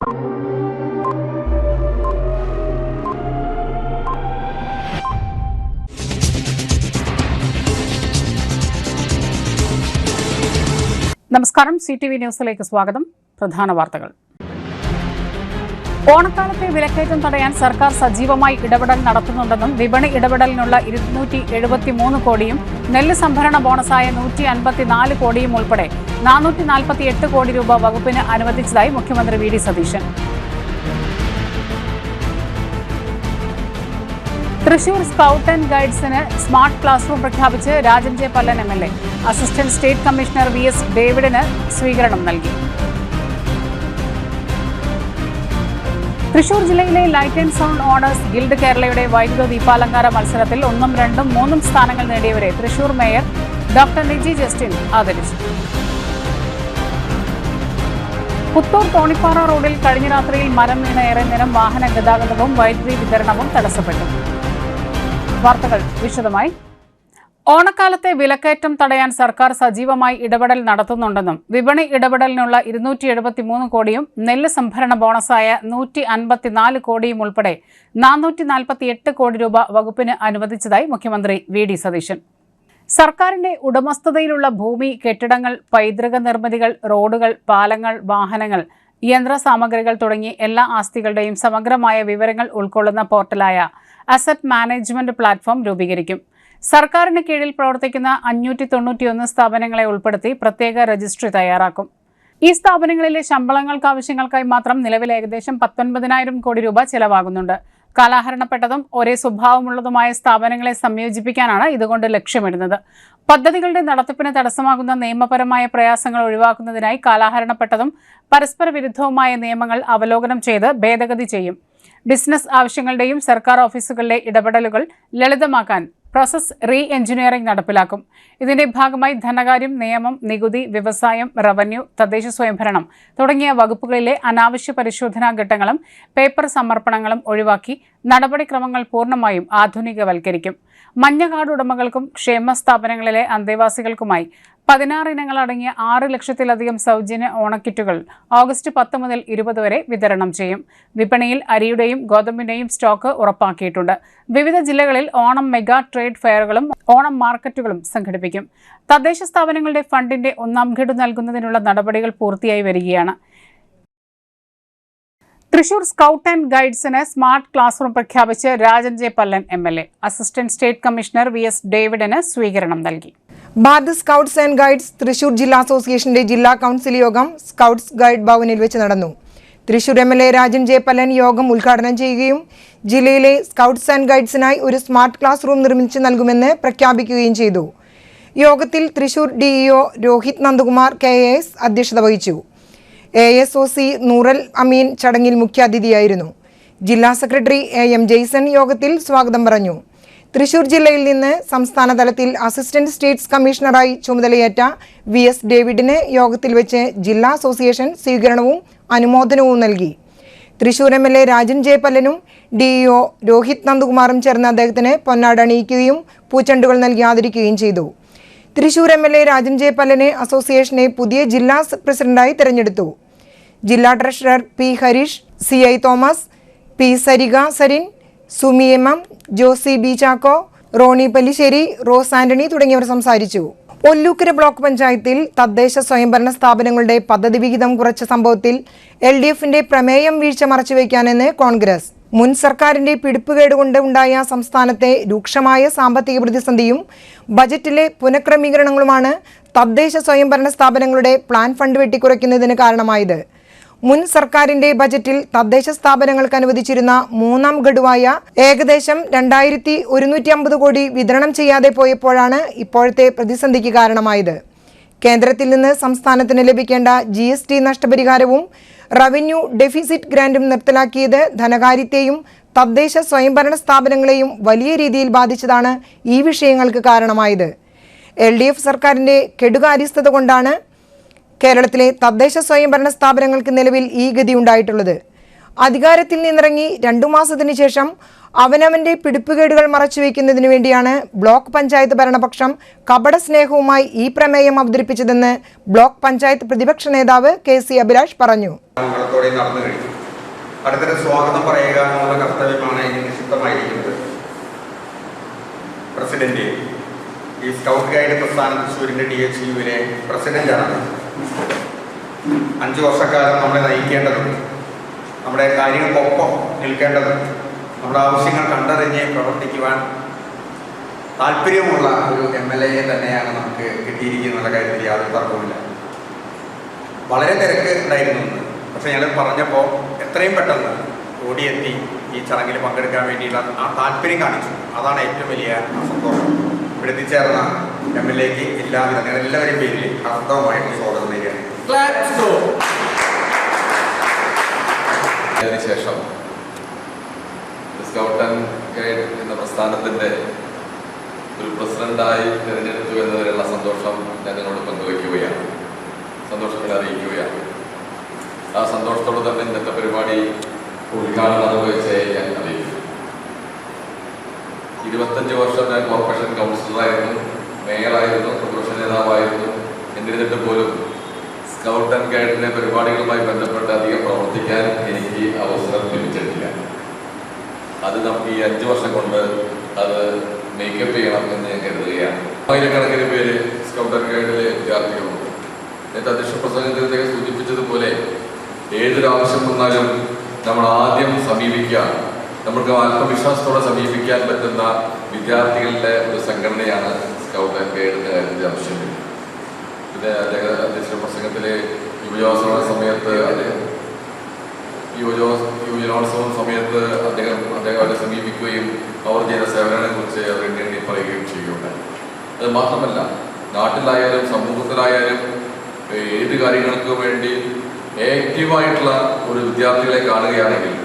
നമസ്കാരം, CTV ന്യൂസിലേക്ക് സ്വാഗതം. പ്രധാന വാർത്തകൾ. ഓണക്കാലത്തെ വിലക്കയറ്റം തടയാൻ സർക്കാർ സജീവമായി ഇടപെടൽ നടത്തുന്നുണ്ടെന്നും വിപണി ഇടപെടലിനുള്ള 273 കോടിയും നെല്ല് സംഭരണ ബോണസായ 154 കോടിയും ഉൾപ്പെടെ 448 കോടി രൂപ വകുപ്പിന് അനുവദിച്ചതായി മുഖ്യമന്ത്രി VD Satheesan. Thrissur scout and ഗൈഡ്സിന് സ്മാർട്ട് ക്ലാസ് റൂം പ്രഖ്യാപിച്ച് Rajan J Pallan MLA. Assistant state commissioner VS ഡേവിഡിന് സ്വീകരണം നൽകി. തൃശൂർ ജില്ലയിലെ light and sound owners guild കേരളയുടെ വൈദ്യുത ദീപാലങ്കാര മത്സരത്തിൽ 1, 2, 3 സ്ഥാനങ്ങൾ നേടിയവരെ Thrissur mayor doctor Niji Justin ആദരിച്ചു. പുത്തൂർ തോണിപ്പാറ റോഡിൽ കഴിഞ്ഞ രാത്രിയിൽ മരം വീണ് ഏറെ നേരം വാഹന ഗതാഗതവും വൈദ്യുതി വിതരണവും തടസ്സപ്പെട്ടു. വാർത്തകൾ വിശദമായി. ഓണക്കാലത്തെ വിലക്കയറ്റം തടയാൻ സർക്കാർ സജീവമായി ഇടപെടൽ നടത്തുന്നുണ്ടെന്നും വിപണി ഇടപെടലിനുള്ള 273 കോടിയും നെല്ല് സംഭരണ ബോണസായ 154 കോടിയും ഉൾപ്പെടെ 448 കോടി രൂപ വകുപ്പിന് അനുവദിച്ചതായി മുഖ്യമന്ത്രി VD സതീശൻ. സർക്കാരിന്റെ ഉടമസ്ഥതയിലുള്ള ഭൂമി, കെട്ടിടങ്ങൾ, പൈതൃക നിർമ്മിതികൾ, റോഡുകൾ, പാലങ്ങൾ, വാഹനങ്ങൾ, യന്ത്ര സാമഗ്രികൾ തുടങ്ങി എല്ലാ ആസ്തികളുടെയും സമഗ്രമായ വിവരങ്ങൾ ഉൾക്കൊള്ളുന്ന പോർട്ടലായ അസറ്റ് മാനേജ്മെന്റ് പ്ലാറ്റ്ഫോം രൂപീകരിക്കും. സർക്കാരിന് കീഴിൽ പ്രവർത്തിക്കുന്ന 591 സ്ഥാപനങ്ങളെ ഉൾപ്പെടുത്തി പ്രത്യേക രജിസ്ട്രി തയ്യാറാക്കും. ഈ സ്ഥാപനങ്ങളിലെ ശമ്പളങ്ങൾക്കാവശ്യങ്ങൾക്കായി മാത്രം നിലവിൽ ഏകദേശം 19,000 കോടി രൂപ ചെലവാകുന്നുണ്ട്. കാലഹരണപ്പെട്ടതും ഒരേ സ്വഭാവമുള്ളതുമായ സ്ഥാപനങ്ങളെ സംയോജിപ്പിക്കാനാണ് ഇതുകൊണ്ട് ലക്ഷ്യമിടുന്നത്. പദ്ധതികളുടെ നടത്തിപ്പിന് തടസ്സമാകുന്ന നിയമപരമായ പ്രയാസങ്ങൾ ഒഴിവാക്കുന്നതിനായി കാലഹരണപ്പെട്ടതും പരസ്പര വിരുദ്ധവുമായ നിയമങ്ങൾ അവലോകനം ചെയ്ത് ഭേദഗതി ചെയ്യും. ബിസിനസ് ആവശ്യങ്ങളുടെയും സർക്കാർ ഓഫീസുകളിലെ ഇടപെടലുകൾ ലളിതമാക്കാൻ പ്രോസസ് റീ എഞ്ചിനീയറിംഗ് നടപ്പിലാക്കും. ഇതിന്റെ ഭാഗമായി ധനകാര്യം, നിയമം, നികുതി, വ്യവസായം, റവന്യൂ, തദ്ദേശ സ്വയംഭരണം തുടങ്ങിയ വകുപ്പുകളിലെ അനാവശ്യ പരിശോധനാ ഘട്ടങ്ങളും പേപ്പർ സമർപ്പണങ്ങളും ഒഴിവാക്കി നടപടിക്രമങ്ങൾ പൂർണ്ണമായും ആധുനികവൽക്കരിക്കും. മഞ്ഞ കാർഡ് ഉടമകൾക്കും ക്ഷേമ സ്ഥാപനങ്ങളിലെ അന്തേവാസികൾക്കുമായി 16 ഇനങ്ങളടങ്ങിയ 6 ലക്ഷത്തിലധികം സൗജന്യ ഓണക്കിറ്റുകൾ ഓഗസ്റ്റ് 10 മുതൽ 20 വരെ വിതരണം ചെയ്യും. വിപണിയിൽ അരിയുടെയും ഗോതമ്പിന്റെയും സ്റ്റോക്ക് ഉറപ്പാക്കിയിട്ടുണ്ട്. വിവിധ ജില്ലകളിൽ ഓണം മെഗാ ട്രേഡ് ഫെയറുകളും ഓണം മാർക്കറ്റുകളും സംഘടിപ്പിക്കും. തദ്ദേശ സ്ഥാപനങ്ങളുടെ ഫണ്ടിന്റെ 1ാം ഗഡു നൽകുന്നതിനുള്ള നടപടികൾ പൂർത്തിയായി വരികയാണ്. തൃശൂർ സ്കൌട്ട് ആൻഡ് ഗൈഡ്സിന് സ്മാർട്ട് ക്ലാസ് റൂം പ്രഖ്യാപിച്ച് Rajan J Pallan MLA. Assistant state commissioner VS ഡേവിഡിന് സ്വീകരണം നൽകി. Bharat scouts and guides Thrissur ജില്ലാ അസോസിയേഷന്റെ ജില്ലാ കൗൺസിൽ യോഗം സ്കൌട്ട്സ് ഗൈഡ് ഭവനിൽ വെച്ച് നടന്നു. തൃശൂർ MLA രാജൻ ജെ പല്ലൻ യോഗം ഉദ്ഘാടനം ചെയ്യുകയും ജില്ലയിലെ സ്കൌട്ട്സ് ആൻഡ് ഗൈഡ്സിനായി ഒരു സ്മാർട്ട് ക്ലാസ് റൂം നിർമ്മിച്ചു നൽകുമെന്ന് പ്രഖ്യാപിക്കുകയും ചെയ്തു. യോഗത്തിൽ തൃശൂർ DEO രോഹിത് നന്ദകുമാർ KAS അധ്യക്ഷത വഹിച്ചു. ASOC നൂറൽ അമീൻ ചടങ്ങിൽ മുഖ്യാതിഥിയായിരുന്നു. ജില്ലാ സെക്രട്ടറി AM ജെയ്സൺ യോഗത്തിൽ സ്വാഗതം പറഞ്ഞു. തൃശൂർ ജില്ലയിൽ നിന്ന് സംസ്ഥാന തലത്തിൽ അസിസ്റ്റന്റ് സ്റ്റേറ്റ്സ് കമ്മീഷണറായി ചുമതലയേറ്റ VS ഡേവിഡിന് യോഗത്തിൽ വെച്ച് ജില്ലാ അസോസിയേഷൻ സ്വീകരണവും അനുമോദനവും നൽകി. തൃശൂർ MLA രാജൻ ജെ പല്ലനും DEO രോഹിത് നന്ദകുമാറും ചേർന്ന് അദ്ദേഹത്തിന് പൊന്നാട അണിയിക്കുകയും പൂച്ചെണ്ടുകൾ നൽകി ആദരിക്കുകയും ചെയ്തു. തൃശൂർ MLA രാജൻ ജെ പല്ലനെ അസോസിയേഷനെ പുതിയ ജില്ലാ പ്രസിഡന്റായി തെരഞ്ഞെടുത്തു. ജില്ലാ treasurer P Harish, CI Thomas, P Sarika Sarin, Sumi MM, Josi B Chacko, Ronnie Pallissery, Rose Antony തുടങ്ങിയവർ സംസാരിച്ചു. ഒല്ലൂക്കര ബ്ലോക്ക് പഞ്ചായത്തിൽ തദ്ദേശ സ്വയംഭരണ സ്ഥാപനങ്ങളുടെ പദ്ധതി വിഹിതം കുറച്ച സംഭവത്തിൽ LDFന്റെ പ്രമേയം വീഴ്ച മറച്ചുവെക്കാനെന്ന് കോൺഗ്രസ്. മുൻ സർക്കാരിന്റെ പിടിപ്പുകേടുകൊണ്ട് ഉണ്ടായ സംസ്ഥാനത്തെ രൂക്ഷമായ സാമ്പത്തിക പ്രതിസന്ധിയും ബജറ്റിലെ പുനഃക്രമീകരണങ്ങളുമാണ് തദ്ദേശ സ്വയംഭരണ സ്ഥാപനങ്ങളുടെ പ്ലാൻ ഫണ്ട് വെട്ടിക്കുറയ്ക്കുന്നതിന് കാരണമായത്. മുൻ സർക്കാരിന്റെ ബജറ്റിൽ തദ്ദേശ സ്ഥാപനങ്ങൾക്ക് അനുവദിച്ചിരുന്ന 3ാം ഗഡുവായ ഏകദേശം 2150 കോടി വിതരണം ചെയ്യാതെ പോയപ്പോഴാണ് ഇപ്പോഴത്തെ പ്രതിസന്ധിക്ക് കാരണമായത്. കേന്ദ്രത്തിൽ നിന്ന് സംസ്ഥാനത്തിന് ലഭിക്കേണ്ട GST നഷ്ടപരിഹാരവും റവന്യൂ ഡെഫിസിറ്റ് ഗ്രാന്റും നിർത്തലാക്കിയത് ധനകാര്യത്തെയും തദ്ദേശ സ്വയംഭരണ സ്ഥാപനങ്ങളെയും വലിയ രീതിയിൽ ബാധിച്ചതാണ് ഈ വിഷയങ്ങൾക്ക് കാരണമായത്. LDF സർക്കാരിന്റെ കെടുകാര്യസ്ഥത കൊണ്ടാണ് കേരളത്തിലെ തദ്ദേശ സ്വയംഭരണ സ്ഥാപനങ്ങൾക്ക് നിലവിൽ ഈ ഗതി ഉണ്ടായിട്ടുള്ളത്. അധികാരത്തിൽ നിന്നിറങ്ങി 2 മാസത്തിനു ശേഷം അവനവന്റെ പിടിപ്പുകേടുകൾ മറച്ചുവെക്കുന്നതിനു വേണ്ടിയാണ് ബ്ലോക്ക് പഞ്ചായത്ത് ഭരണപക്ഷം കപട സ്നേഹവുമായി ഈ പ്രമേയം അവതരിപ്പിച്ചതെന്ന് ബ്ലോക്ക് പഞ്ചായത്ത് പ്രതിപക്ഷ നേതാവ് KC അഭിലാഷ് പറഞ്ഞു. അടുത്തൊരു സ്വാഗതം പറയുക എന്നുള്ള കർത്തവ്യമാണ് ഇനി നിക്ഷിപ്തമായിരിക്കുന്നത്. പ്രസിഡന്റ് ഈ സ്കൗട്ട് ഗൈഡ് പ്രസ്ഥാനം തൃശ്ശൂരിൻ്റെ DHUവിലെ പ്രസിഡന്റാണ്. 5 വർഷക്കാലം നമ്മളെ നയിക്കേണ്ടതുണ്ട്, നമ്മുടെ കാര്യങ്ങൾക്കൊപ്പം നിൽക്കേണ്ടതുണ്ട്, നമ്മുടെ ആവശ്യങ്ങൾ കണ്ടറിഞ്ഞ് പ്രവർത്തിക്കുവാൻ താല്പര്യമുള്ള ഒരു MLA തന്നെയാണ് നമുക്ക് കിട്ടിയിരിക്കുന്ന കാര്യത്തിൽ യാതൊരു തർക്കവുമില്ല. വളരെ തിരക്ക് ഉണ്ടായിരുന്നു, പക്ഷെ ഞങ്ങൾ പറഞ്ഞപ്പോൾ എത്രയും പെട്ടെന്ന് ഓടിയെത്തി ഈ ചടങ്ങിൽ പങ്കെടുക്കാൻ വേണ്ടിയുള്ള ആ താല്പര്യം കാണിച്ചു. അതാണ് ഏറ്റവും വലിയ സന്തോഷം. ഇവിടെ എത്തിച്ചേർന്ന MLAക്ക് എല്ലാവരെയും പേരിൽ അർത്ഥമായിട്ട് സ്വാഗതം ചെയ്യുകയാണ്. അതിനുശേഷം സ്കൗട്ട് ആൻഡ് ഗൈഡ് എന്ന പ്രസ്ഥാനത്തിൻ്റെ ഒരു പ്രസിഡന്റായി തിരഞ്ഞെടുത്തു എന്നതിലുള്ള സന്തോഷം ഞാൻ നിങ്ങളോട് പങ്കുവയ്ക്കുകയാണ്, സന്തോഷങ്ങൾ അറിയിക്കുകയാണ്. ആ സന്തോഷത്തോടെ തന്നെ ഇന്നത്തെ പരിപാടി ഉദ്ഘാടനം നിർവഹിച്ച് ഞാൻ അറിയിക്കുന്നു. 25 വർഷം ഞാൻ കോർപ്പറേഷൻ കൗൺസിലറായിരുന്നു, മേയറായിരുന്നു, പ്രതിപക്ഷ നേതാവായിരുന്നു. എന്നിരുന്നിട്ട് പോലും സ്കൗട്ട് ആൻഡ് ഗൈഡിൻ്റെ പരിപാടികളുമായി ബന്ധപ്പെട്ട് അധികം പ്രവർത്തിക്കാൻ എനിക്ക് അവസരം ലഭിച്ചിട്ടില്ല. അത് നമുക്ക് ഈ 5 വർഷം കൊണ്ട് അത് മേക്കപ്പ് ചെയ്യണം എന്ന് ഞാൻ കരുതുകയാണ്. ആയിരക്കണക്കിന് പേര് സ്കൗട്ട് ആൻഡ് ഗൈഡിലെ വിദ്യാർത്ഥികളുണ്ട്. നേരത്തെ അധ്യക്ഷ പ്രസംഗത്തിൽ സൂചിപ്പിച്ചതുപോലെ ഏതൊരാവശ്യം വന്നാലും നമ്മൾ ആദ്യം സമീപിക്കുക, നമുക്ക് ആത്മവിശ്വാസത്തോടെ സമീപിക്കാൻ പറ്റുന്ന വിദ്യാർത്ഥികളുടെ ഒരു സംഘടനയാണ് സ്കൗട്ട് ആൻഡ് ഗൈഡിൻ്റെ കാര്യത്തിൽ ആവശ്യമില്ല. പിന്നെ അധ്യക്ഷ പ്രസംഗത്തിലെ യുവജനോത്സവ സമയത്ത് യുവജനോത്സവം സമയത്ത് അദ്ദേഹം അവരെ സമീപിക്കുകയും അവർ ചെയ്ത സേവനങ്ങളെക്കുറിച്ച് അവർ എണ്ണി പറയുകയും ചെയ്യുകയുണ്ടായി. അത് മാത്രമല്ല, നാട്ടിലായാലും സമൂഹത്തിലായാലും ഏത് കാര്യങ്ങൾക്കും വേണ്ടി ആക്റ്റീവായിട്ടുള്ള ഒരു വിദ്യാർത്ഥികളെ കാണുകയാണെങ്കിൽ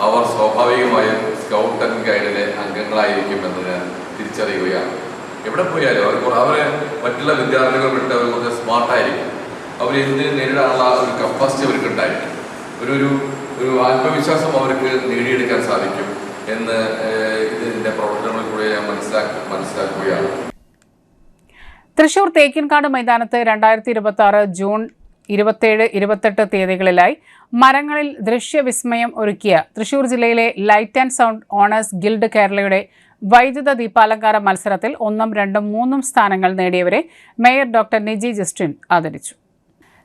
അവർ സ്വാഭാവികമായും സ്കൗട്ട് ആൻഡ് ഗൈഡിലെ അംഗങ്ങളായിരിക്കും എന്ന് ഞാൻ തിരിച്ചറിയുകയാണ്. എവിടെ പോയാലും അവരെ മറ്റുള്ള വിദ്യാർത്ഥികൾ വിട്ട് അവർ കുറച്ച് സ്മാർട്ടായിരിക്കും. അവർ എന്തിന് നേരിടാനുള്ള ഒരു കപ്പാസിറ്റി അവർക്ക് ഉണ്ടായിരിക്കും, ഒരു ആത്മവിശ്വാസം അവർക്ക് നേടിയെടുക്കാൻ സാധിക്കും എന്ന് ഇതിൻ്റെ പ്രവർത്തനങ്ങളിൽ കൂടെ ഞാൻ മനസ്സിലാക്കുകയാണ്. തൃശൂർ തേക്കിൻകാട് മൈതാനത്ത് 2026 ജൂൺ 27-28 തീയതികളിലായി മരങ്ങളിൽ ദൃശ്യവിസ്മയം ഒരുക്കിയ തൃശൂർ ജില്ലയിലെ light and sound owners guild കേരളയുടെ വൈദ്യുത ദീപാലങ്കാര മത്സരത്തിൽ 1, 2, 3 സ്ഥാനങ്ങൾ നേടിയവരെ മേയർ ഡോക്ടർ നിജി ജസ്റ്റിൻ ആദരിച്ചു.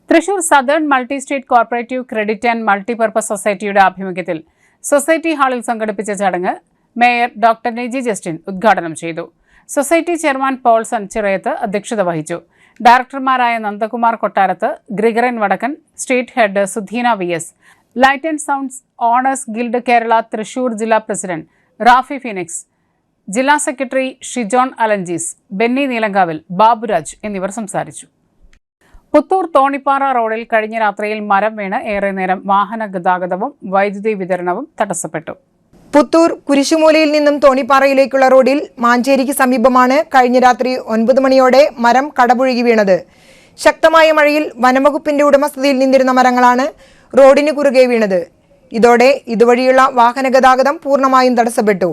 Thrissur southern multi state cooperative credit and multipurpose സൊസൈറ്റിയുടെ ആഭിമുഖ്യത്തിൽ സൊസൈറ്റി ഹാളിൽ സംഘടിപ്പിച്ച ചടങ്ങ് മേയർ ഡോക്ടർ നിജി ജസ്റ്റിൻ ഉദ്ഘാടനം ചെയ്തു. സൊസൈറ്റി ചെയർമാൻ പോൾ സൺചിറയത്ത് അധ്യക്ഷത വഹിച്ചു. ഡയറക്ടർമാരായ നന്ദകുമാർ കൊട്ടാരത്ത്, ഗ്രിഗറൻ Vadakkan, state head Sudheena VS, light and sounds owners guild Kerala Thrissur ജില്ലാ പ്രസിഡന്റ് റാഫി ഫിനിക്സ്, ജില്ലാ സെക്രട്ടറി ഷിജോൺ അലഞ്ചീസ്, ബെന്നി നീലങ്കാവിൽ, ബാബുരാജ് എന്നിവർ സംസാരിച്ചു. പുത്തൂർ തോണിപ്പാറ റോഡിൽ കഴിഞ്ഞ രാത്രിയിൽ മരം വീണ് ഏറെ നേരം വാഹന ഗതാഗതവും വൈദ്യുതി വിതരണവും തടസ്സപ്പെട്ടു. പുത്തൂർ കുരിശുമൂലയിൽ നിന്നും തോണിപ്പാറയിലേക്കുള്ള റോഡിൽ മാഞ്ചേരിക്ക് സമീപമാണ് കഴിഞ്ഞ രാത്രി 9 മണിയോടെ മരം കടപുഴകി വീണത്. ശക്തമായ മഴയിൽ വനംവകുപ്പിന്റെ ഉടമസ്ഥതയിൽ നിന്നിരുന്ന മരങ്ങളാണ് റോഡിന് കുറുകെ വീണത്. ഇതോടെ ഇതുവഴിയുള്ള വാഹന ഗതാഗതം പൂർണ്ണമായും തടസ്സപ്പെട്ടു.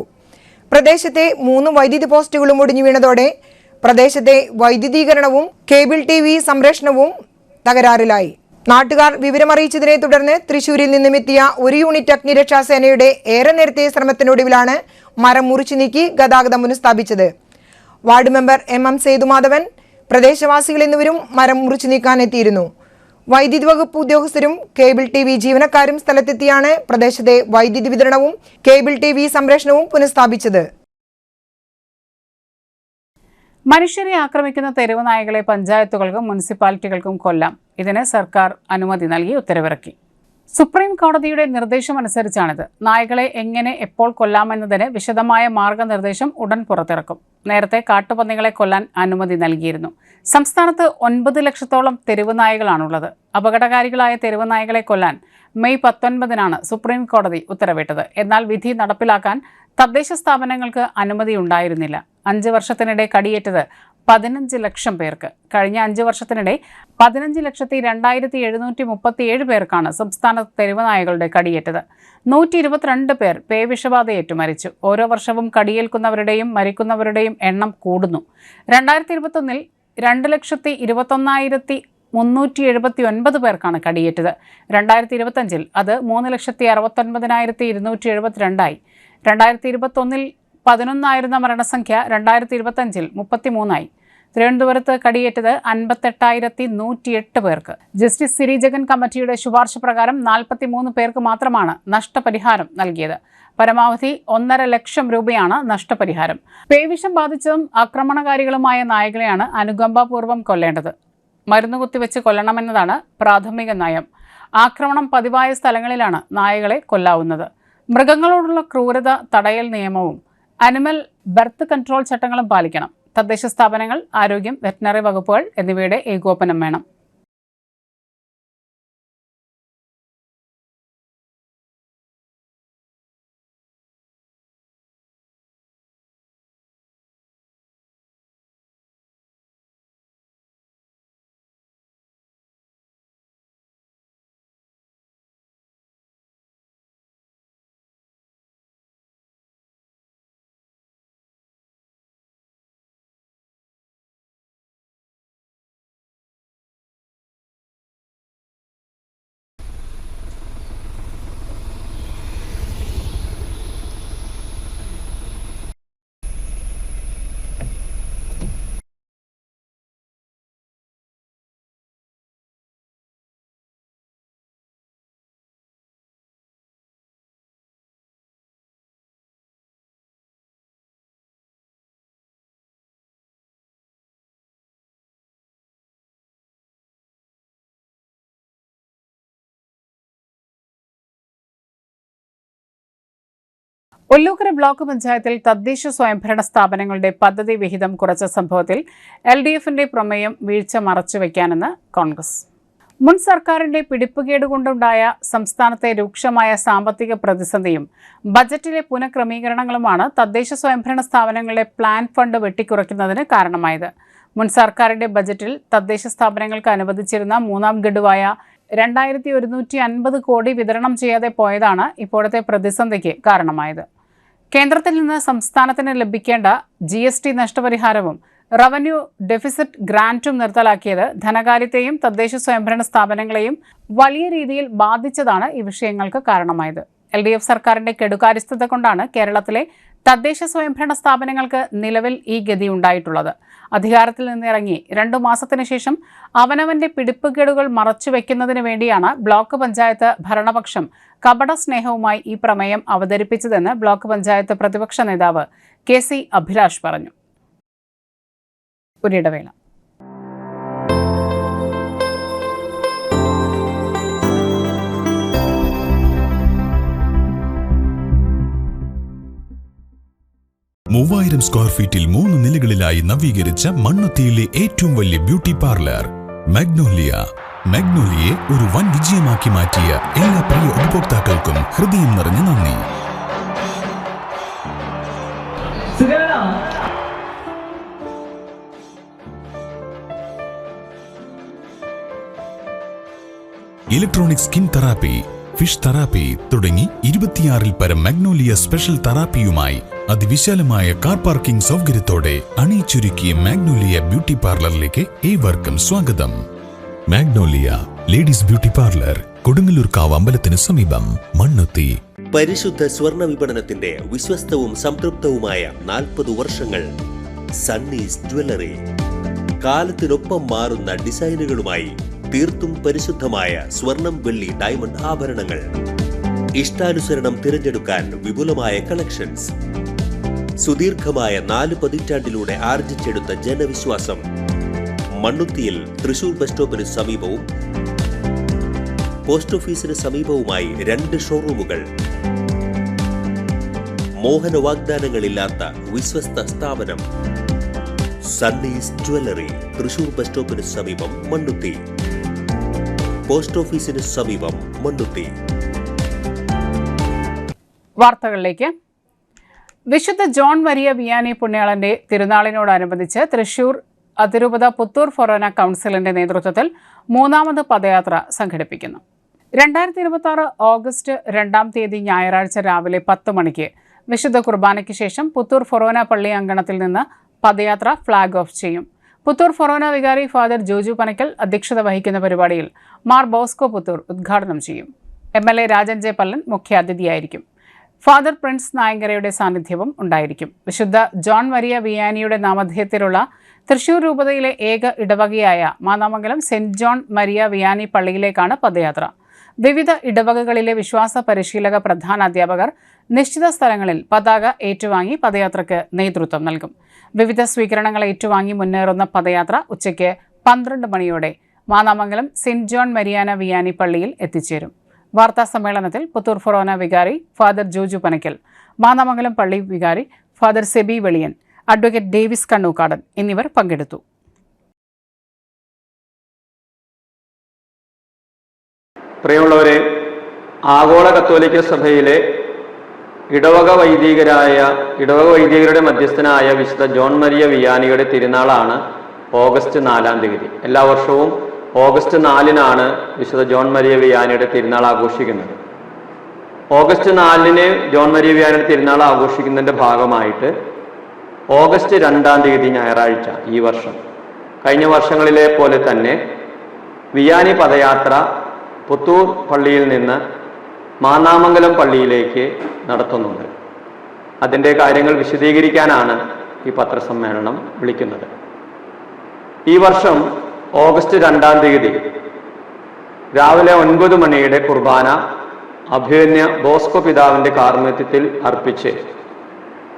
പ്രദേശത്തെ 3 വൈദ്യുതി പോസ്റ്റുകളും ഒടിഞ്ഞു വീണതോടെ പ്രദേശത്തെ വൈദ്യുതീകരണവും കേബിൾ TV സംപ്രേഷണവും തകരാറിലായി. നാട്ടുകാർ വിവരമറിയിച്ചതിനെ തുടർന്ന് തൃശൂരിൽ നിന്നുമെത്തിയ 1 യൂണിറ്റ് അഗ്നിരക്ഷാസേനയുടെ ഏറെ നേരത്തെ ശ്രമത്തിനൊടുവിലാണ് മരം മുറിച്ചു നീക്കി ഗതാഗതം പുനഃസ്ഥാപിച്ചത്. വാർഡ് മെമ്പർ MM സേതുമാധവൻ, പ്രദേശവാസികൾ എന്നിവരും മരം മുറിച്ചു നീക്കാനെത്തിയിരുന്നു. വൈദ്യുതി വകുപ്പ് ഉദ്യോഗസ്ഥരും കേബിൾ TV ജീവനക്കാരും സ്ഥലത്തെത്തിയാണ് പ്രദേശത്തെ വൈദ്യുതി വിതരണവും കേബിൾ TV സംപ്രേഷണവും പുനഃസ്ഥാപിച്ചത്. മനുഷ്യരെ ആക്രമിക്കുന്ന തെരുവ് നായകളെ പഞ്ചായത്തുകൾക്കും മുനിസിപ്പാലിറ്റികൾക്കും കൊല്ലാം. ഇതിന് സർക്കാർ അനുമതി നൽകി ഉത്തരവിറക്കി. സുപ്രീം കോടതിയുടെ നിർദ്ദേശമനുസരിച്ചാണിത്. നായകളെ എങ്ങനെ എപ്പോൾ കൊല്ലാമെന്നതിന് വിശദമായ മാർഗനിർദ്ദേശം ഉടൻ പുറത്തിറക്കും. നേരത്തെ കാട്ടുപന്നികളെ കൊല്ലാൻ അനുമതി നൽകിയിരുന്നു. സംസ്ഥാനത്ത് 9 ലക്ഷത്തോളം തെരുവ് നായകളാണുള്ളത്. അപകടകാരികളായ തെരുവ് നായകളെ കൊല്ലാൻ മെയ് 19-നാണ് സുപ്രീം കോടതി ഉത്തരവിട്ടത്. എന്നാൽ വിധി നടപ്പിലാക്കാൻ തദ്ദേശ സ്ഥാപനങ്ങൾക്ക് അനുമതി ഉണ്ടായിരുന്നില്ല. 5 വർഷത്തിനിടെ കടിയേറ്റത് 15 ലക്ഷം പേർക്ക്. കഴിഞ്ഞ 5 വർഷത്തിനിടെ 15,02,737 പേർക്കാണ് സംസ്ഥാനത്ത് തെരുവ് നായകളുടെ കടിയേറ്റത്. 122 പേർ പേവിഷബാധയേറ്റു മരിച്ചു. ഓരോ വർഷവും കടിയേൽക്കുന്നവരുടെയും മരിക്കുന്നവരുടെയും എണ്ണം കൂടുന്നു. 2021-ൽ 2,21,379 പേർക്കാണ് കടിയേറ്റത്. 2025-ൽ അത് 3,69,272 ആയി. 2021-ൽ 11 മരണസംഖ്യ 2025-ൽ 33 തിരുവനന്തപുരത്ത് കടിയേറ്റത് 58,108 പേർക്ക്. ജസ്റ്റിസ് സിരി ജഗൻ കമ്മിറ്റിയുടെ ശുപാർശ പ്രകാരം 43 പേർക്ക് മാത്രമാണ് നഷ്ടപരിഹാരം നൽകിയത്. പരമാവധി 1.5 ലക്ഷം രൂപയാണ് നഷ്ടപരിഹാരം. പേവിഷം ബാധിച്ചതും ആക്രമണകാരികളുമായ നായകളെയാണ് അനുകമ്പാപൂർവ്വം കൊല്ലേണ്ടത്. മരുന്ന് കുത്തിവെച്ച് കൊല്ലണമെന്നതാണ് പ്രാഥമിക നയം. ആക്രമണം പതിവായ സ്ഥലങ്ങളിലാണ് നായകളെ കൊല്ലാവുന്നത്. മൃഗങ്ങളോടുള്ള ക്രൂരത തടയൽ നിയമവും അനിമൽ ബർത്ത് കൺട്രോൾ ചട്ടങ്ങളും പാലിക്കണം. തദ്ദേശ സ്ഥാപനങ്ങൾ, ആരോഗ്യം, വെറ്ററിനറി വകുപ്പുകൾ എന്നിവയുടെ ഏകോപനം വേണം. ഒല്ലൂക്കര ബ്ലോക്ക് പഞ്ചായത്തിൽ തദ്ദേശ സ്വയംഭരണ സ്ഥാപനങ്ങളുടെ പദ്ധതി വിഹിതം കുറച്ച സംഭവത്തിൽ LDFന്റെ പ്രമേയം വീഴ്ച മറച്ചുവെക്കാനെന്ന് കോൺഗ്രസ്. മുൻ സർക്കാരിന്റെ പിടിപ്പുകേടുകൊണ്ടുണ്ടായ സംസ്ഥാനത്തെ രൂക്ഷമായ സാമ്പത്തിക പ്രതിസന്ധിയും ബജറ്റിലെ പുനഃക്രമീകരണങ്ങളുമാണ് തദ്ദേശ സ്വയംഭരണ സ്ഥാപനങ്ങളുടെ പ്ലാൻ ഫണ്ട് വെട്ടിക്കുറയ്ക്കുന്നതിന് കാരണമായത്. മുൻ സർക്കാരിന്റെ ബജറ്റിൽ തദ്ദേശ സ്ഥാപനങ്ങൾക്ക് അനുവദിച്ചിരുന്ന മൂന്നാം ഗഡുവായ 2,150 കോടി വിതരണം ചെയ്യാതെ പോയതാണ് ഇപ്പോഴത്തെ പ്രതിസന്ധിക്ക് കാരണമായത്. കേന്ദ്രത്തിൽ നിന്ന് സംസ്ഥാനത്തിന് ലഭിക്കേണ്ട GST നഷ്ടപരിഹാരവും റവന്യൂ ഡെഫിസിറ്റ് ഗ്രാന്റും നിർത്തലാക്കിയത് ധനകാര്യത്തെയും തദ്ദേശ സ്വയംഭരണ സ്ഥാപനങ്ങളെയും വലിയ രീതിയിൽ ബാധിച്ചതാണ് ഈ വിഷയങ്ങൾക്ക് കാരണമായത്. LDF സർക്കാരിന്റെ കെടുകാര്യസ്ഥത കൊണ്ടാണ് കേരളത്തിലെ തദ്ദേശ സ്വയംഭരണ സ്ഥാപനങ്ങൾക്ക് നിലവിൽ ഈ ഗതി ഉണ്ടായിട്ടുള്ളത്. അധികാരത്തിൽ നിന്നിറങ്ങി 2 മാസത്തിന് ശേഷം അവനവന്റെ പിടിപ്പുകേടുകൾ മറച്ചുവെക്കുന്നതിന് വേണ്ടിയാണ് ബ്ലോക്ക് പഞ്ചായത്ത് ഭരണപക്ഷം കപട സ്നേഹവുമായി ഈ പ്രമേയം അവതരിപ്പിച്ചതെന്ന് ബ്ലോക്ക് പഞ്ചായത്ത് പ്രതിപക്ഷ നേതാവ് KC അഭിലാഷ് പറഞ്ഞു. ഒരിടവേള. മൂവായിരം സ്ക്വയർ ഫീറ്റിൽ 3 നിലകളിലായി നവീകരിച്ച മണ്ണുത്തിയിലെ ഏറ്റവും വലിയ ബ്യൂട്ടി പാർലർ മാഗ്നോലിയെ ഒരു വൻ വിജയമാക്കി മാറ്റിയ എല്ലാ പ്രിയ ഉപഭോക്താക്കൾക്കും ഹൃദയം നിറഞ്ഞ നന്ദി. Electronic skin therapy, fish therapy തുടങ്ങി 26-ൽ പരം മാഗ്നോലിയ സ്പെഷ്യൽ തെറാപ്പിയുമായി അതിവിശാലമായ കാർ പാർക്കിംഗ് സൗകര്യത്തോടെ അണിയിച്ചൊരുക്കിയ മാഗ്നോലിയ ബ്യൂട്ടി പാർലറിലേക്ക് ഏവർക്കും സ്വാഗതം. മാഗ്നോലിയ ലേഡീസ് ബ്യൂട്ടി പാർലർ, കൊടുങ്ങല്ലൂർക്കാവ് അമ്പലത്തിന് സമീപം, മണ്ണുത്തി. പരിശുദ്ധ സ്വർണ്ണ വിപണനത്തിന്റെ വിശ്വസ്തവും സംതൃപ്തവുമായ 40 വർഷങ്ങൾ. സണ്ണീസ് ജ്വല്ലറി. കാലത്തിനൊപ്പം മാറുന്ന ഡിസൈനുകളുമായി തീർത്തും പരിശുദ്ധമായ സ്വർണം, വെള്ളി, ഡയമണ്ട് ആഭരണങ്ങൾ. ഇഷ്ടാനുസരണം തിരഞ്ഞെടുക്കാൻ വിപുലമായ കളക്ഷൻസ്. സുദീർഘമായ 4 പതിറ്റാണ്ടിലൂടെ ആർജിച്ചെടുത്ത ജനവിശ്വാസം. മണ്ണുത്തിയിൽ തൃശൂർ ബസ് സ്റ്റോപ്പിന് സമീപവും പോസ്റ്റ് ഓഫീസിന് സമീപവുമായി 2 ഷോറൂമുകൾ. മോഹന വാഗ്ദാനങ്ങളില്ലാത്ത വിശ്വസ്ത സ്ഥാപനം. സണ്ണീസ് ജ്വല്ലറി, തൃശൂർ ബസ് സ്റ്റോപ്പിന് സമീപം, മണ്ണുത്തി. പോസ്റ്റ് ഓഫീസിന് സമീപം, മണ്ണുത്തി. വാർത്തകളിലേക്ക്. വിശുദ്ധ ജോൺ മരിയ വിയാനി പുണ്യാളന്റെ തിരുനാളിനോടനുബന്ധിച്ച് തൃശൂർ അതിരൂപത പുത്തൂർ ഫൊറോന കൗൺസിലിന്റെ നേതൃത്വത്തിൽ മൂന്നാമത് പദയാത്ര സംഘടിപ്പിക്കുന്നു. 2026 ഓഗസ്റ്റ് 2 ഞായറാഴ്ച രാവിലെ 10 മണിക്ക് വിശുദ്ധ കുർബാനയ്ക്ക് ശേഷം പുത്തൂർ ഫൊറോന പള്ളി അങ്കണത്തിൽ നിന്ന് പദയാത്ര ഫ്ളാഗ് ഓഫ് ചെയ്യും. പുത്തൂർ ഫൊറോന വികാരി ഫാദർ ജോജു പനക്കൽ അധ്യക്ഷത വഹിക്കുന്ന പരിപാടിയിൽ മാർ ബോസ്കോ പുത്തൂർ ഉദ്ഘാടനം ചെയ്യും. MLA രാജൻ ജെ പല്ലൻ മുഖ്യാതിഥിയായിരിക്കും. ഫാദർ പ്രിൻസ് നായങ്കരയുടെ സാന്നിധ്യവും ഉണ്ടായിരിക്കും. വിശുദ്ധ ജോൺ മരിയ വിയാനിയുടെ നാമധേയത്തിലുള്ള തൃശൂർ രൂപതയിലെ ഏക ഇടവകയായ Mannamangalam saint John Maria Vianney പള്ളിയിലേക്കാണ് പദയാത്ര. വിവിധ ഇടവകകളിലെ വിശ്വാസ പരിശീലക പ്രധാന അധ്യാപകർ നിശ്ചിത സ്ഥലങ്ങളിൽ പതാക ഏറ്റുവാങ്ങി പദയാത്രയ്ക്ക് നേതൃത്വം നൽകും. വിവിധ സ്വീകരണങ്ങൾ ഏറ്റുവാങ്ങി മുന്നേറുന്ന പദയാത്ര ഉച്ചയ്ക്ക് 12 മണിയോടെ Mannamangalam saint John Mariana Vianney പള്ളിയിൽ എത്തിച്ചേരും. വാർത്താ സമ്മേളനത്തിൽ പുത്തൂർ ഫൊറോന വികാരി ഫാദർ ജോജു പനക്കൽ, മാന്നാമംഗലം പള്ളി വികാരി father Seby Veliyan, advocate Davis Kannukkadan എന്നിവർ പങ്കെടുത്തു. പ്രിയമുള്ളവരെ, ആഗോള കത്തോലിക്ക സഭയിലെ ഇടവക വൈദികരുടെ മധ്യസ്ഥനായ വിശുദ്ധ ജോൺ മരിയ വിയാനിയുടെ തിരുനാളാണ് ഓഗസ്റ്റ് 4 എല്ലാ വർഷവും ഓഗസ്റ്റ് 4 വിശുദ്ധ ജോൺ മരിയ വിയാനിയുടെ തിരുനാൾ ആഘോഷിക്കുന്നത്. ഓഗസ്റ്റ് 4 ജോൺ മരിയ വിയാനിയുടെ തിരുനാൾ ആഘോഷിക്കുന്നതിൻ്റെ ഭാഗമായിട്ട് ഓഗസ്റ്റ് 2 ഞായറാഴ്ച ഈ വർഷം കഴിഞ്ഞ വർഷങ്ങളിലെ പോലെ തന്നെ വിയാനി പദയാത്ര പുത്തൂർ പള്ളിയിൽ നിന്ന് മാന്നാമംഗലം പള്ളിയിലേക്ക് നടത്തുന്നുണ്ട്. അതിൻ്റെ കാര്യങ്ങൾ വിശദീകരിക്കാനാണ് ഈ പത്രസമ്മേളനം വിളിക്കുന്നത്. ഈ വർഷം ഓഗസ്റ്റ് 2 രാവിലെ 9 മണിയുടെ കുർബാന അഭിമന്യ ബോസ്കോ പിതാവിൻ്റെ കാർമ്മികത്വത്തിൽ അർപ്പിച്ച്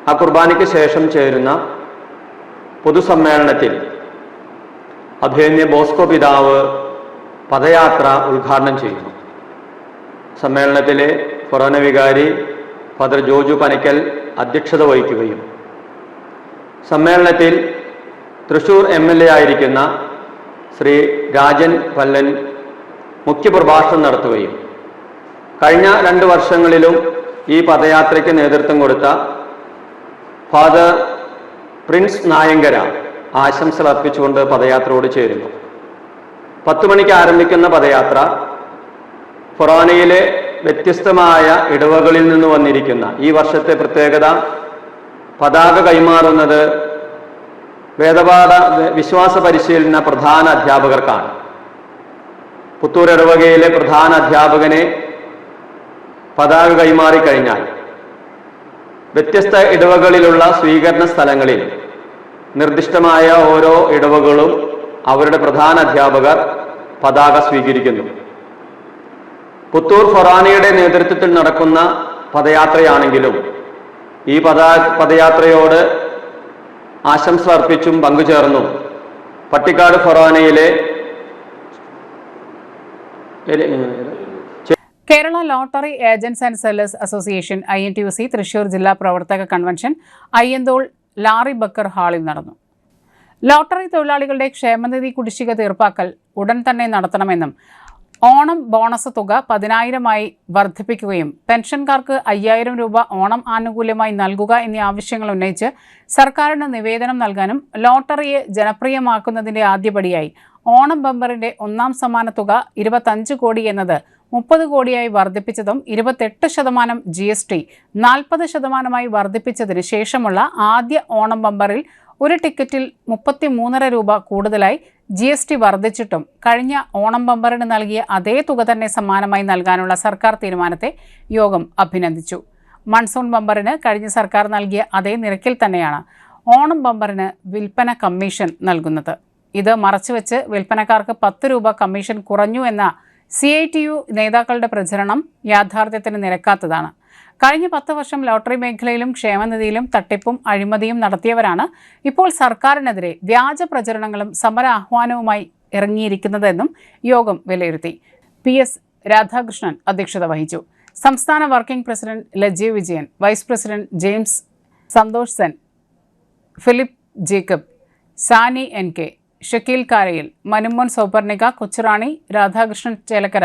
ആ കുർബാനയ്ക്ക് ശേഷം ചേരുന്ന പൊതുസമ്മേളനത്തിൽ അഭിമന്യ ബോസ്കോ പിതാവ് പദയാത്ര ഉദ്ഘാടനം ചെയ്യുന്നു. സമ്മേളനത്തിലെ ഫൊറോന വികാരി ഫാദർ ജോജു പനക്കൽ അധ്യക്ഷത വഹിക്കുകയും സമ്മേളനത്തിൽ തൃശൂർ MLA ആയിരിക്കുന്ന ശ്രീ രാജൻ പല്ലൻ മുഖ്യപ്രഭാഷണം നടത്തുകയും കഴിഞ്ഞ 2 വർഷങ്ങളിലും ഈ പദയാത്രയ്ക്ക് നേതൃത്വം കൊടുത്ത ഫാദർ പ്രിൻസ് നായങ്കര ആശംസകൾ അർപ്പിച്ചുകൊണ്ട് പദയാത്രയോട് ചേരുന്നു. 10 മണിക്ക് ആരംഭിക്കുന്ന പദയാത്ര ഫൊറോനയിലെ വ്യത്യസ്തമായ ഇടവകളിൽ നിന്ന് വന്നിരിക്കുന്ന ഈ വർഷത്തെ പ്രത്യേകത പതാക കൈമാറുന്നത് വേദപാഠ വിശ്വാസ പരിശീലന പ്രധാന അധ്യാപകർക്കാണ്. പുത്തൂർ ഇടവകയിലെ പ്രധാന അധ്യാപകനെ പതാക കൈമാറിക്കഴിഞ്ഞാൽ വ്യത്യസ്ത ഇടവകളിലുള്ള സ്വീകരണ സ്ഥലങ്ങളിൽ നിർദ്ദിഷ്ടമായ ഓരോ ഇടവകളും അവരുടെ പ്രധാന അധ്യാപകർ പതാക സ്വീകരിക്കുന്നു. പുത്തൂർ ഫൊറാനയുടെ നേതൃത്വത്തിൽ നടക്കുന്ന പദയാത്രയാണെങ്കിലും ഈ പദയാത്രയോട് ആശംസ അർപ്പിച്ചും പങ്കുചേർന്നും പട്ടിക്കാട് ഫൊറാനയിലെ Kerala lottery agents and sellers association INTUC Thrissur ജില്ലാ പ്രവർത്തക കൺവെൻഷൻ അയ്യന്തോൾ ലാറി ബക്കർ ഹാളിൽ നടന്നു. ലോട്ടറി തൊഴിലാളികളുടെ ക്ഷേമനിധി കുടിശ്ശിക തീർപ്പാക്കൽ ഉടൻ തന്നെ നടത്തണമെന്നും ഓണം ബോണസ് തുക 10,000 വർദ്ധിപ്പിക്കുകയും പെൻഷൻകാർക്ക് 5,000 രൂപ ഓണം ആനുകൂല്യമായി നൽകുക എന്നീ ആവശ്യങ്ങൾ ഉന്നയിച്ച് സർക്കാരിന് നിവേദനം നൽകാനും ലോട്ടറിയെ ജനപ്രിയമാക്കുന്നതിന്റെ ആദ്യപടിയായി ഓണം ബമ്പറിന്റെ 1ാം സമ്മാന തുക 25 കോടി എന്നത് 30 കോടിയായി വർദ്ധിപ്പിച്ചതും 28% GST 40% വർദ്ധിപ്പിച്ചതിന് ശേഷമുള്ള ആദ്യ ഓണം ബമ്പറിൽ ഒരു ടിക്കറ്റിൽ 33.5 രൂപ കൂടുതലായി GST വർദ്ധിച്ചിട്ടും കഴിഞ്ഞ ഓണം ബമ്പറിന് നൽകിയ അതേ തുക തന്നെ സമ്മാനമായി നൽകാനുള്ള സർക്കാർ തീരുമാനത്തെ യോഗം അഭിനന്ദിച്ചു. മൺസൂൺ ബമ്പറിന് കഴിഞ്ഞ സർക്കാർ നൽകിയ അതേ നിരക്കിൽ തന്നെയാണ് ഓണം ബമ്പറിന് വിൽപ്പന കമ്മീഷൻ നൽകുന്നത്. ഇത് മറച്ചുവെച്ച് വിൽപ്പനക്കാർക്ക് 10 രൂപ കമ്മീഷൻ കുറഞ്ഞു എന്ന CITU നേതാക്കളുടെ പ്രചരണം യാഥാർത്ഥ്യത്തിന് നിരക്കാത്തതാണ്. കഴിഞ്ഞ 10 വർഷം ലോട്ടറി മേഖലയിലും ക്ഷേമനിധിയിലും തട്ടിപ്പും അഴിമതിയും നടത്തിയവരാണ് ഇപ്പോൾ സർക്കാരിനെതിരെ വ്യാജ പ്രചരണങ്ങളും സമര ആഹ്വാനവുമായി ഇറങ്ങിയിരിക്കുന്നതെന്നും യോഗം വിലയിരുത്തി. PS രാധാകൃഷ്ണൻ അധ്യക്ഷത വഹിച്ചു. സംസ്ഥാന working president Laji Vijayan, vice president James Santhosh Sen, Philip Jacob, Sani NK, Shakeel Karayil, Manumon Souparnika, Kochurani, Radhakrishnan Chelakkara,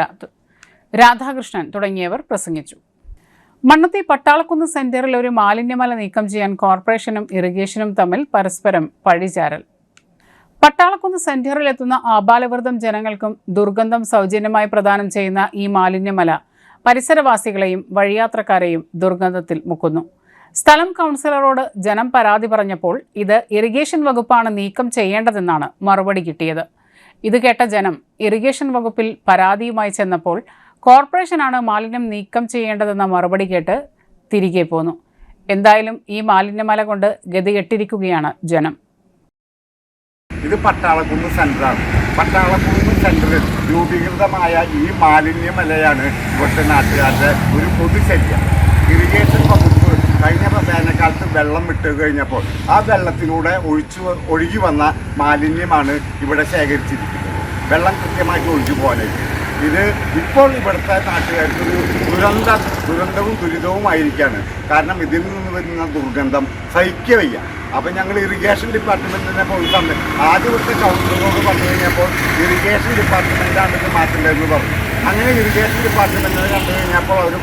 Radhakrishnan തുടങ്ങിയവർ പ്രസംഗിച്ചു. മണ്ണുത്തി പട്ടാളക്കുന്ന് സെന്ററിൽ ഒരു മാലിന്യമല നീക്കം ചെയ്യാൻ കോർപ്പറേഷനും ഇറിഗേഷനും തമ്മിൽ പരസ്പരം പഴിചാരൽ. പട്ടാളക്കുന്ന് സെന്ററിലെത്തുന്ന ആബാലവൃദ്ധം ജനങ്ങൾക്കും ദുർഗന്ധം സൗജന്യമായി പ്രദാനം ചെയ്യുന്ന ഈ മാലിന്യമല പരിസരവാസികളെയും വഴിയാത്രക്കാരെയും ദുർഗന്ധത്തിൽ മുക്കുന്നു. സ്ഥലം കൗൺസിലറോട് ജനം പരാതി പറഞ്ഞപ്പോൾ ഇത് ഇറിഗേഷൻ വകുപ്പാണ് നീക്കം ചെയ്യേണ്ടതെന്നാണ് മറുപടി കിട്ടിയത്. ഇത് കേട്ട ജനം ഇറിഗേഷൻ വകുപ്പിൽ പരാതിയുമായി ചെന്നപ്പോൾ കോർപ്പറേഷനാണ് മാലിന്യം നീക്കം ചെയ്യേണ്ടതെന്ന മറുപടി കേട്ട് തിരികെ പോന്നു. എന്തായാലും ഈ മാലിന്യമല കൊണ്ട് ഗതികെട്ടിരിക്കുകയാണ് ജനം. ഇത് പട്ടാളക്കുന്ന് സെന്ററാണ്. പട്ടാളക്കുന്ന് സെന്ററിൽ രൂപീകൃതമായ ഈ മാലിന്യമലയാണ് ഇവിടുത്തെ നാട്ടുകാരുടെ ഒരു പൊതുശല്യം. ഇറിഗേഷൻ വകുപ്പ് കഴിഞ്ഞ വേനൽക്കാലത്ത് വെള്ളം വിട്ട് കഴിഞ്ഞപ്പോൾ ആ വെള്ളത്തിലൂടെ ഒഴുകി വന്ന മാലിന്യമാണ് ഇവിടെ ശേഖരിച്ചിരിക്കുന്നത്. വെള്ളം കൃത്യമായിട്ട് ഒഴുകി പോലെ ഇത് ഇപ്പോൾ ഇവിടുത്തെ നാട്ടുകാർക്കൊരു ദുരന്തവും ദുരിതവുമായിരിക്കുകയാണ്. കാരണം ഇതിൽ നിന്ന് വരുന്ന ദുർഗന്ധം സഹിക്കവയ്യ. അപ്പം ഞങ്ങൾ ഇറിഗേഷൻ ഡിപ്പാർട്ട്മെൻറ്റിനെ പോയി ആദ്യം ഇവിടുത്തെ കൗൺസിലറോട് പറഞ്ഞു കഴിഞ്ഞപ്പോൾ ഇറിഗേഷൻ ഡിപ്പാർട്ട്മെൻറ്റാണ് ഇത് മാറ്റേണ്ടതെന്ന് പറഞ്ഞു. അങ്ങനെ ഇറിഗേഷൻ ഡിപ്പാർട്ട്മെൻറ്റിനെ കണ്ടു കഴിഞ്ഞപ്പോൾ അവർ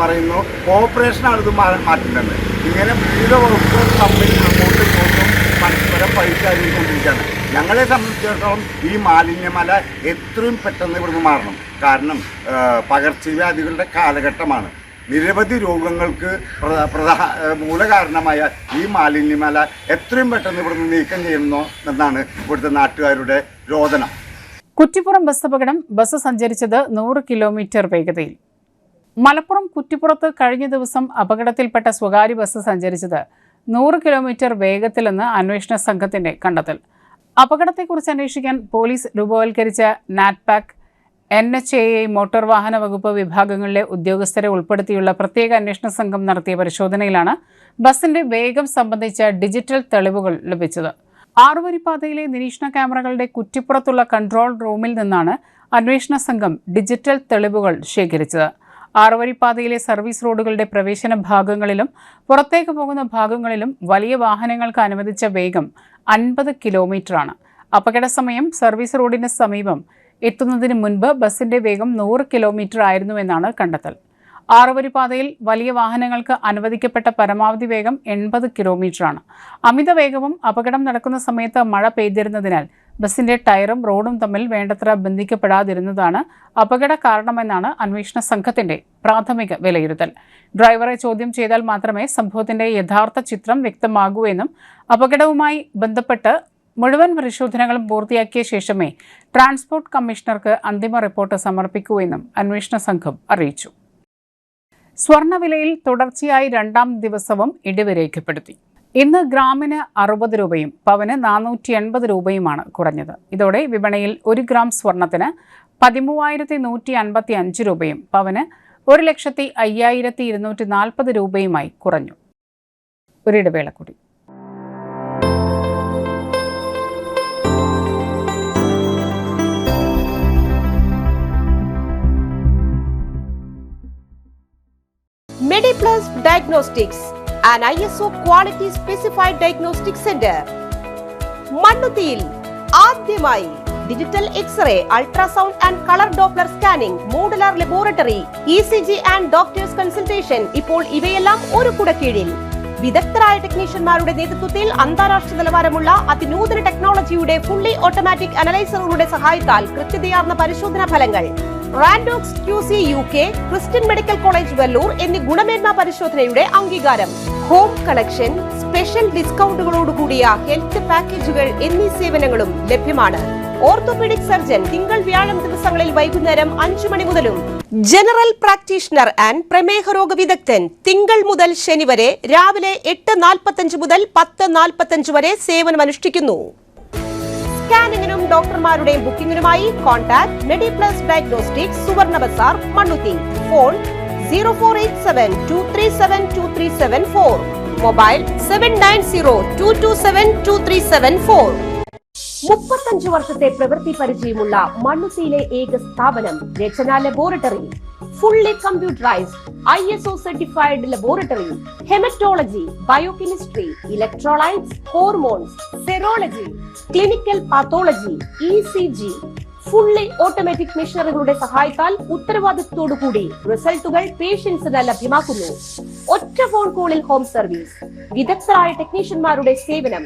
പറയുന്നു കോർപ്പറേഷനാണ് ഇത് മാറ്റേണ്ടത്. ഇങ്ങനെ വിവിധ വകുപ്പുകൾ തമ്മിൽ അങ്ങോട്ടും ഇങ്ങോട്ടും പരസ്പരം പരിശീലിക്കൊണ്ടിരിക്കുകയാണ്. ഞങ്ങളെ സംബന്ധിച്ചിടത്തോളം ഈ മാലിന്യമല എത്രയും പെട്ടെന്ന് ഇവിടുന്ന് മാറണം. കാരണം പകർച്ചവ്യാധികളുടെ കാലഘട്ടമാണ്. നിരവധി രോഗങ്ങൾക്ക് മൂലകാരണമായ ഈ മാലിന്യമല എത്രയും പെട്ടെന്ന് ഇവിടുന്ന് നീക്കം ചെയ്യുന്നു എന്നാണ് ഇവിടുത്തെ നാട്ടുകാരുടെ രോദനം. കുറ്റിപ്പുറം ബസ് അപകടം. ബസ് സഞ്ചരിച്ചത് 100 കിലോമീറ്റർ വേഗതയിൽ. മലപ്പുറം കുറ്റിപ്പുറത്ത് കഴിഞ്ഞ ദിവസം അപകടത്തിൽപ്പെട്ട സ്വകാര്യ ബസ് സഞ്ചരിച്ചത് 100 കിലോമീറ്റർ വേഗത്തിലെന്ന് അന്വേഷണ സംഘത്തിന്റെ കണ്ടെത്തൽ. അപകടത്തെക്കുറിച്ച് അന്വേഷിക്കാൻ പോലീസ് രൂപവൽക്കരിച്ച നാറ്റ്പാക്, NHAA മോട്ടോർ വാഹന വകുപ്പ് വിഭാഗങ്ങളിലെ ഉദ്യോഗസ്ഥരെ ഉൾപ്പെടുത്തിയുള്ള പ്രത്യേക അന്വേഷണ സംഘം നടത്തിയ പരിശോധനയിലാണ് ബസിന്റെ വേഗം സംബന്ധിച്ച ഡിജിറ്റൽ തെളിവുകൾ ലഭിച്ചത്. 6 വരിപ്പാതയിലെ നിരീക്ഷണ ക്യാമറകളുടെ കുറ്റിപ്പുറത്തുള്ള കൺട്രോൾ റൂമിൽ നിന്നാണ് അന്വേഷണ സംഘം ഡിജിറ്റൽ തെളിവുകൾ ശേഖരിച്ചത്. 6 വരിപ്പാതയിലെ സർവീസ് റോഡുകളുടെ പ്രവേശന ഭാഗങ്ങളിലും പുറത്തേക്ക് പോകുന്ന ഭാഗങ്ങളിലും വലിയ വാഹനങ്ങൾക്ക് അനുവദിച്ച വേഗം 50 കിലോമീറ്ററാണ്. അപകട സമയം സർവീസ് റോഡിന് സമീപം എത്തുന്നതിന് മുൻപ് ബസിന്റെ വേഗം 100 കിലോമീറ്റർ ആയിരുന്നുവെന്നാണ് കണ്ടെത്തൽ. 6 വരിപ്പാതയിൽ വലിയ വാഹനങ്ങൾക്ക് അനുവദിക്കപ്പെട്ട പരമാവധി വേഗം 80 കിലോമീറ്ററാണ്. അമിത വേഗവും അപകടം നടക്കുന്ന സമയത്ത് മഴ പെയ്തിരുന്നതിനാൽ ബസിന്റെ ടയറും റോഡും തമ്മിൽ വേണ്ടത്ര ബന്ധിക്കപ്പെടാതിരുന്നതാണ് അപകട കാരണമെന്നാണ് അന്വേഷണ സംഘത്തിന്റെ പ്രാഥമിക വിലയിരുത്തൽ. ഡ്രൈവറെ ചോദ്യം ചെയ്താൽ മാത്രമേ സംഭവത്തിന്റെ യഥാർത്ഥ ചിത്രം വ്യക്തമാകൂ എന്നും അപകടവുമായി ബന്ധപ്പെട്ട് മുഴുവൻ പരിശോധനകളും പൂർത്തിയാക്കിയ ശേഷമേ ട്രാൻസ്പോർട്ട് കമ്മീഷണർക്ക് അന്തിമ റിപ്പോർട്ട് സമർപ്പിക്കൂ എന്നും അന്വേഷണ സംഘം അറിയിച്ചു. സ്വർണ്ണവിലയിൽ തുടർച്ചയായി 2ാം ദിവസവും ഇടിവ് രേഖപ്പെടുത്തി. ഇന്ന് ഗ്രാമിന് 60 രൂപയും പവന് 480 രൂപയുമാണ് കുറഞ്ഞത്. ഇതോടെ വിപണിയിൽ 1 ഗ്രാം സ്വർണത്തിന് 13,155 രൂപയും പവന് 1,05,240 രൂപയുമായി കുറഞ്ഞു. ഒരിടവേള കൂടി. MediPlus Diagnostics, an ISO quality specified diagnostic center. മണ്ണുത്തിയിൽ ആദ്യമായി digital x ray, ultrasound and colour Doppler scanning, modular laboratory, ECG and doctors consultation. ഇപ്പോൾ ഇവയെല്ലാം ഒരു കുടക്കീഴിൽ. വിദഗ്ധരായ ടെക്നീഷ്യന്മാരുടെ നേതൃത്വത്തിൽ അന്താരാഷ്ട്ര നിലവാരമുള്ള അതിനൂതന ടെക്നോളജിയുടെ ഫുള്ളി ഓട്ടോമാറ്റിക് അനലൈസറുകളുടെ സഹായത്താൽ കൃത്യതയാർന്ന പരിശോധനാ ഫലങ്ങൾ. റാൻഡോക്സ് QC UK, Christian medical college Vellore എന്നീ ഗുണമേന്മ പരിശോധനയുടെ അംഗീകാരം. ഹോം കളക്ഷൻ, സ്പെഷ്യൽ ഡിസ്കൗണ്ടുകളോടുകൂടിയ ഹെൽത്ത് പാക്കേജുകൾ എന്നീ സേവനങ്ങളും ലഭ്യമാണ്. ഓർത്തോപീഡിക് സർജൻ തിങ്കൾ വ്യാഴം ദിവസങ്ങളിൽ വൈകുന്നേരം 5 മണി മുതലും ജനറൽ പ്രാക്ടീഷണർ ആൻഡ് പ്രമേഹ രോഗ വിദഗ്ധൻ തിങ്കൾ മുതൽ ശനി വരെ രാവിലെ 8:45 മുതൽ 10:45 വരെ സേവനമനുഷ്ഠിക്കുന്നു. സ്കാനിങ്ങിനും ഡോക്ടർമാരുടെയും ബുക്കിംഗിനുമായി കോൺടാക്ട് MediPlus Diagnostics, സുവർണ ബസാർ, മണ്ണുത്തി. Phone 0487237237 mobile 7902272374. 35 വർഷത്തെ പ്രവൃത്തി പരിചയമുള്ള മണ്ണുത്തിയിലെ ഏക സ്ഥാപനം Rachana laboratory. Fully computerised ISO certified laboratory. Haematology, biochemistry, electrolytes, hormones, serology, clinical pathology, ECG. Fully automatic മെഷീനറികളുടെ സഹായത്താൽ ഉത്തരവാദിത്വത്തോടുകൂടി റിസൾട്ടുകൾ പേഷ്യൻസിന് ലഭ്യമാക്കുന്നു. ഒറ്റ ഫോൺ കോളിൽ ഹോം സർവീസ്. വിദഗ്ധരായ ടെക്നീഷ്യന്മാരുടെ സേവനം.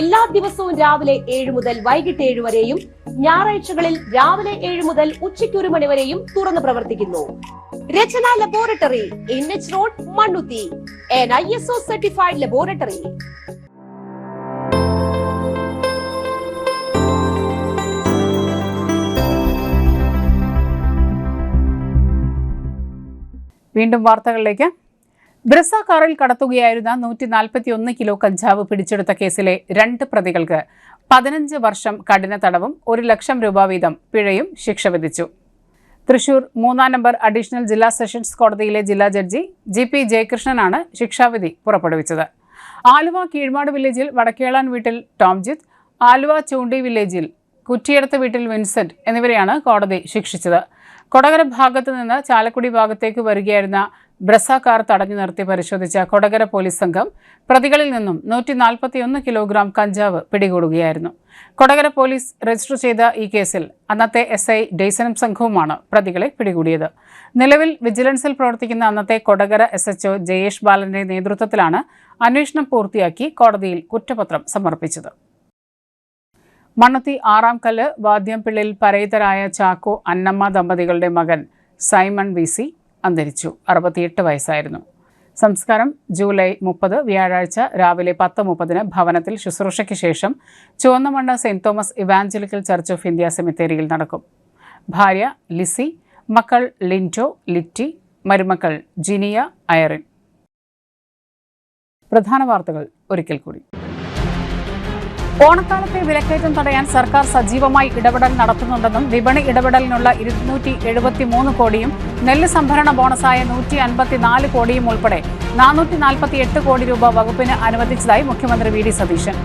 എല്ലാ ദിവസവും രാവിലെ 7 മുതൽ വൈകിട്ട് 7 വരെയും ഞായറാഴ്ചകളിൽ രാവിലെ 7 മുതൽ ഉച്ചയ്ക്ക് 1 മണി വരെയും തുറന്നു പ്രവർത്തിക്കുന്നു. Rachana laboratory, NH road, Mannuthy. an ISO certified laboratory. വീണ്ടും വാർത്തകളിലേക്ക്. ബ്രസ കാറിൽ കടത്തുകയായിരുന്ന 141 കിലോ കഞ്ചാവ് പിടിച്ചെടുത്ത കേസിലെ 2 പ്രതികൾക്ക് 15 വർഷം കഠിന തടവും 1 ലക്ഷം രൂപ വീതം പിഴയും ശിക്ഷ വിധിച്ചു. തൃശൂർ 3 നമ്പർ അഡീഷണൽ ജില്ലാ സെഷൻസ് കോടതിയിലെ ജില്ലാ ജഡ്ജി GP ജയകൃഷ്ണനാണ് ശിക്ഷാവിധി പുറപ്പെടുവിച്ചത്. ആലുവ കീഴ്മാട് വില്ലേജിൽ വടക്കേളാൻ വീട്ടിൽ ടോംജിത്ത്, ആലുവ ചൂണ്ടി വില്ലേജിൽ കുറ്റിയടത്ത് വീട്ടിൽ വിൻസെന്റ് എന്നിവരെയാണ് കോടതി ശിക്ഷിച്ചത്. കൊടകര ഭാഗത്തു നിന്ന് ചാലക്കുടി ഭാഗത്തേക്ക് വരികയായിരുന്ന ബ്രസ കാർ തടഞ്ഞു നിർത്തി പരിശോധിച്ച കൊടകര പോലീസ് സംഘം പ്രതികളിൽ നിന്നും 141 കിലോഗ്രാം കഞ്ചാവ് പിടികൂടുകയായിരുന്നു. കൊടകര പോലീസ് രജിസ്റ്റർ ചെയ്ത ഈ കേസിൽ അന്നത്തെ SI ഡെയ്സനും സംഘവുമാണ് പ്രതികളെ പിടികൂടിയത്. നിലവിൽ വിജിലൻസിൽ പ്രവർത്തിക്കുന്ന അന്നത്തെ കൊടകര SHO ജയേഷ് ബാലന്റെ നേതൃത്വത്തിലാണ് അന്വേഷണം പൂർത്തിയാക്കി കോടതിയിൽ കുറ്റപത്രം സമർപ്പിച്ചത്. മണ്ണുത്തി 6 കല്ല് വാദ്യംപിള്ളിൽ പരേതരായ ചാക്കോ അന്നമ്മ ദമ്പതികളുടെ മകൻ സൈമൺ VC അന്തരിച്ചു. 68 വയസ്സായിരുന്നു. സംസ്കാരം ജൂലൈ 30 വ്യാഴാഴ്ച രാവിലെ 10:30 ഭവനത്തിൽ ശുശ്രൂഷയ്ക്ക് ശേഷം Chuvannamannu saint Thomas evangelical church of India സെമിത്തേരിയിൽ നടക്കും. ഭാര്യ ലിസി, മക്കൾ ലിൻറ്റോ, ലിറ്റി, മരുമക്കൾ ജിനിയ, ഐറിൻ. പ്രധാന വാർത്തകൾ ഒരിക്കൽ കൂടി. ഓണക്കാലത്തെ വിലക്കയറ്റം തടയാൻ സർക്കാർ സജീവമായി ഇടപെടൽ നടത്തുന്നുണ്ടെന്നും വിപണി ഇടപെടലിനുള്ള 273 കോടിയും നെല്ല് സംഭരണ ബോണസായ 154 കോടിയും ഉൾപ്പെടെ 448 കോടി രൂപ വകുപ്പിന് അനുവദിച്ചതായി മുഖ്യമന്ത്രി VD Satheesan.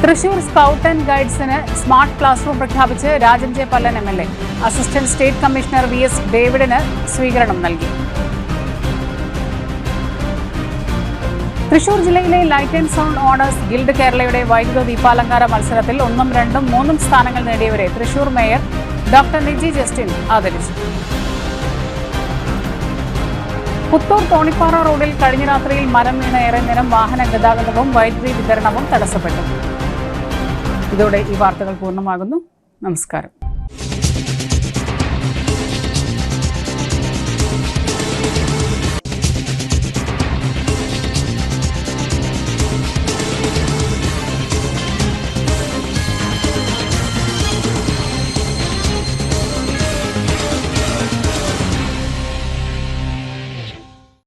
Thrissur scout and ഗൈഡ്സിന് സ്മാർട്ട് ക്ലാസ് റൂം പ്രഖ്യാപിച്ച് Rajan J Pallan MLA. Assistant state commissioner VS ഡേവിഡിന് സ്വീകരണം നൽകി. തൃശൂർ ജില്ലയിലെ light and sound owners guild കേരളയുടെ വൈദ്യുത ദീപാലങ്കാര മത്സരത്തിൽ 1, 2, 3 സ്ഥാനങ്ങൾ നേടിയവരെ Thrissur mayor doctor Niji Justin ആദരിച്ചു. പുത്തൂർ തോണിപ്പാറ റോഡിൽ കഴിഞ്ഞ രാത്രിയിൽ മരം വീണ് ഏറെ നേരം വാഹന ഗതാഗതവും വൈദ്യുതി വിതരണവും തടസ്സപ്പെട്ടു. ഇതോടെ ഈ വാർത്തകൾ പൂർണ്ണമാകുന്നു. നമസ്കാരം.